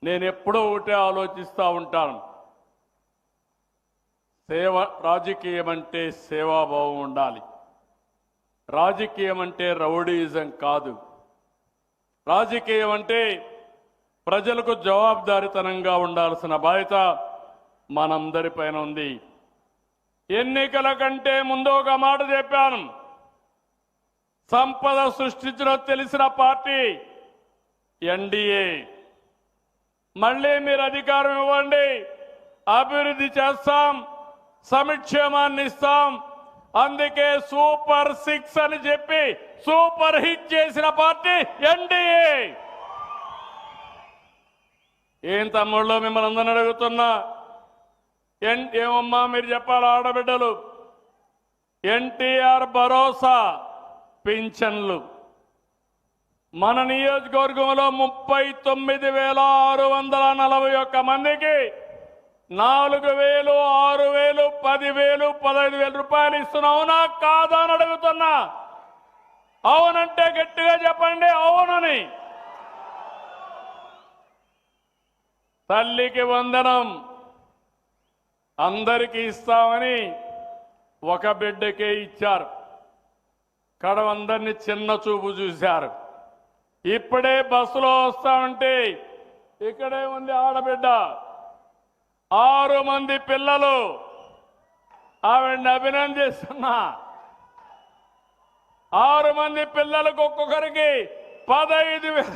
నేను ఎప్పుడూ ఒకటే ఆలోచిస్తూ ఉంటాను. రాజకీయం అంటే సేవాభావం ఉండాలి. రాజకీయం అంటే రౌడీయిజం కాదు. రాజకీయం అంటే ప్రజలకు జవాబుదారీతనంగా ఉండాల్సిన బాధ్యత మనందరిపైన ఉంది. ఎన్నికల కంటే ముందు ఒక మాట చెప్పాను. సంపద సృష్టించడం తెలిసిన పార్టీ ఎన్డీఏ. మళ్ళీ మీరు అధికారం ఇవ్వండి, అభివృద్ధి చేస్తాం, సంక్షేమాన్ని ఇస్తాం. అందుకే సూపర్ 6 అని చెప్పి సూపర్ హిట్ చేసిన పార్టీ ఎన్డీఏ. ఏం తమ్ముళ్ళు మిమ్మల్ని అందరిని అడుగుతున్నా, ఏమమ్మా మీరు చెప్పాలి ఆడబిడ్డలు. ఎన్టీఆర్ భరోసా పింఛన్లు మన నియోజకవర్గంలో 39,641 మందికి 4,000, 6,000, 10,000, 15,000 రూపాయలు ఇస్తున్నాం. అవునా కాదా అని అడుగుతున్నా. అవునంటే గట్టిగా చెప్పండి అవునని. తల్లికి వందనం అందరికీ ఇస్తామని ఒక బిడ్డకే ఇచ్చారు. కడవందరినీ చిన్న చూపు చూశారు. ఇప్పుడే బస్సులో వస్తామంటే ఇక్కడే ఉంది ఆడబిడ్డ, 6 మంది పిల్లలు. ఆవిడని అభినందిస్తున్నా. 6 మంది పిల్లలకు ఒక్కొక్కరికి 15,000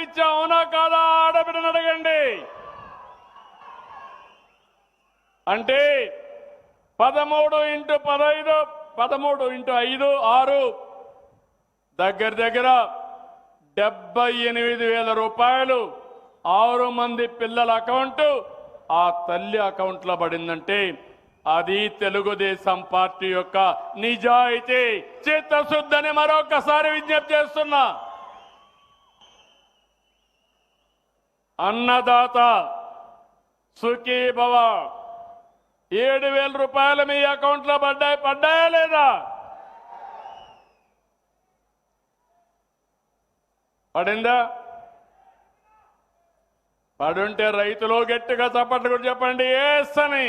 ఇచ్చా. అవునా కాదా ఆడబిడ్డను అడగండి. అంటే 13 × 15, 13 × 5, 6 దగ్గర 78,000 రూపాయలు 6 మంది పిల్లల అకౌంట్ ఆ తల్లి అకౌంట్లో పడిందంటే అది తెలుగుదేశం పార్టీ యొక్క నిజాయితీ, చిత్తశుద్ధిని మరొకసారి విజ్ఞప్తి చేస్తున్నా. అన్నదాత సుఖీ భవ 7,000 రూపాయలు మీ అకౌంట్లో పడ్డాయా లేదా? పడిందా? పడుంటే రైతులు గట్టిగా చప్పట్లు కూడా చెప్పండి ఎస్ అని.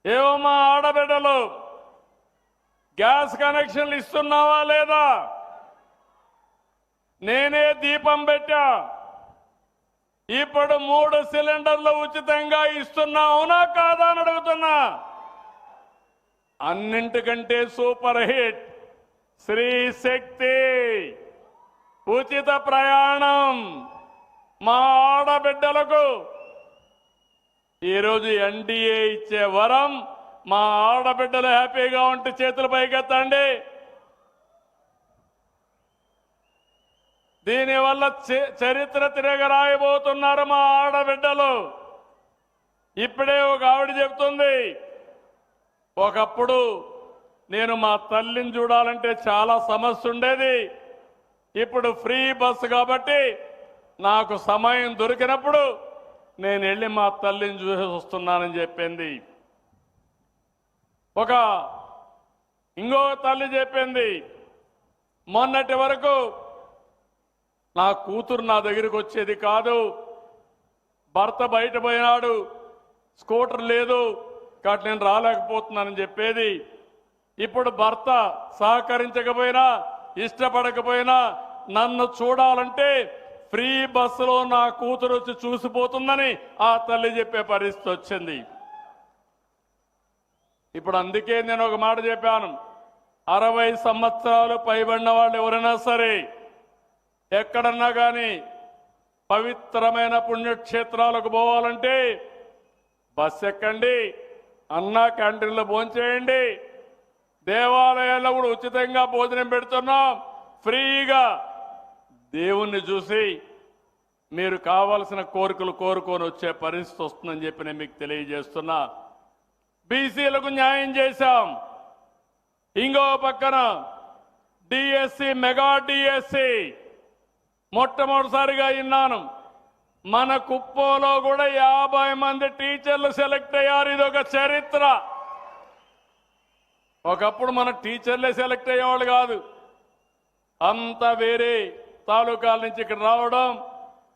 ఏమమ్మా ఆడబిడ్డలు గ్యాస్ కనెక్షన్లు ఇస్తున్నావా లేదా? నేనే దీపం పెట్టా. ఇప్పుడు 3 సిలిండర్లు ఉచితంగా ఇస్తున్నా. అవునా కాదా అని అడుగుతున్నా. అన్నింటికంటే సూపర్ హిట్ శ్రీ శక్తి ఉచిత ప్రయాణం మా ఆడబిడ్డలకు. ఈరోజు ఎన్డీఏ ఇచ్చే వరం. మా ఆడబిడ్డలు హ్యాపీగా ఉంటే చేతులు పైకెత్తండి. దీనివల్ల చరిత్ర తిరగరాయబోతున్నారు మా ఆడబిడ్డలు. ఇప్పుడే ఒక ఆవిడ చెప్తుంది, ఒకప్పుడు నేను మా తల్లిని చూడాలంటే చాలా సమస్య ఉండేది. ఇప్పుడు ఫ్రీ బస్సు కాబట్టి నాకు సమయం దొరికినప్పుడు నేను వెళ్ళి మా తల్లిని చూసి వస్తున్నానని చెప్పింది. ఇంకో తల్లి చెప్పింది, మొన్నటి వరకు నా కూతురు నా దగ్గరికి వచ్చేది కాదు, భర్త బయట పోయినాడు, స్కూటర్ లేదు కాబట్టి నేను రాలేకపోతున్నానని చెప్పేది. ఇప్పుడు భర్త సహకరించకపోయినా ఇష్టపడకపోయినా నన్ను చూడాలంటే ఫ్రీ బస్సులో నా కూతురు వచ్చి చూసిపోతుందని ఆ తల్లి చెప్పే పరిస్థితి వచ్చింది. ఇప్పుడు అందుకే నేను ఒక మాట చెప్పాను, 60 సంవత్సరాలు పైబడిన వాళ్ళు ఎవరైనా సరే ఎక్కడన్నా కానీ పవిత్రమైన పుణ్యక్షేత్రాలకు పోవాలంటే బస్ ఎక్కండి, అన్నా క్యాంటీన్లో భోంచేయండి, దేవాలయాల్లో కూడా ఉచితంగా భోజనం పెడుతున్నాం, ఫ్రీగా దేవుణ్ణి చూసి మీరు కావాల్సిన కోరికలు కోరుకొని వచ్చే పరిస్థితి వస్తుందని చెప్పి నేను మీకు తెలియజేస్తున్నా. బీసీలకు న్యాయం చేశాం. ఇంకో పక్కన డిఎస్సి, మెగా డిఎస్సి మొట్టమొదటిసారిగా విన్నాను. మన కుప్పంలో కూడా 50 మంది టీచర్లు సెలెక్ట్ అయ్యారు. ఇదొక చరిత్ర. ఒకప్పుడు మన టీచర్లే సెలెక్ట్ అయ్యేవాళ్ళు కాదు, అంతా వేరే తాలూకాల నుంచి ఇక్కడ రావడం,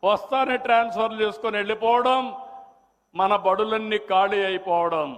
వస్తానే ట్రాన్స్ఫర్ చేసుకొని వెళ్ళిపోవడం, మన బడులన్నీ ఖాళీ అయిపోవడం.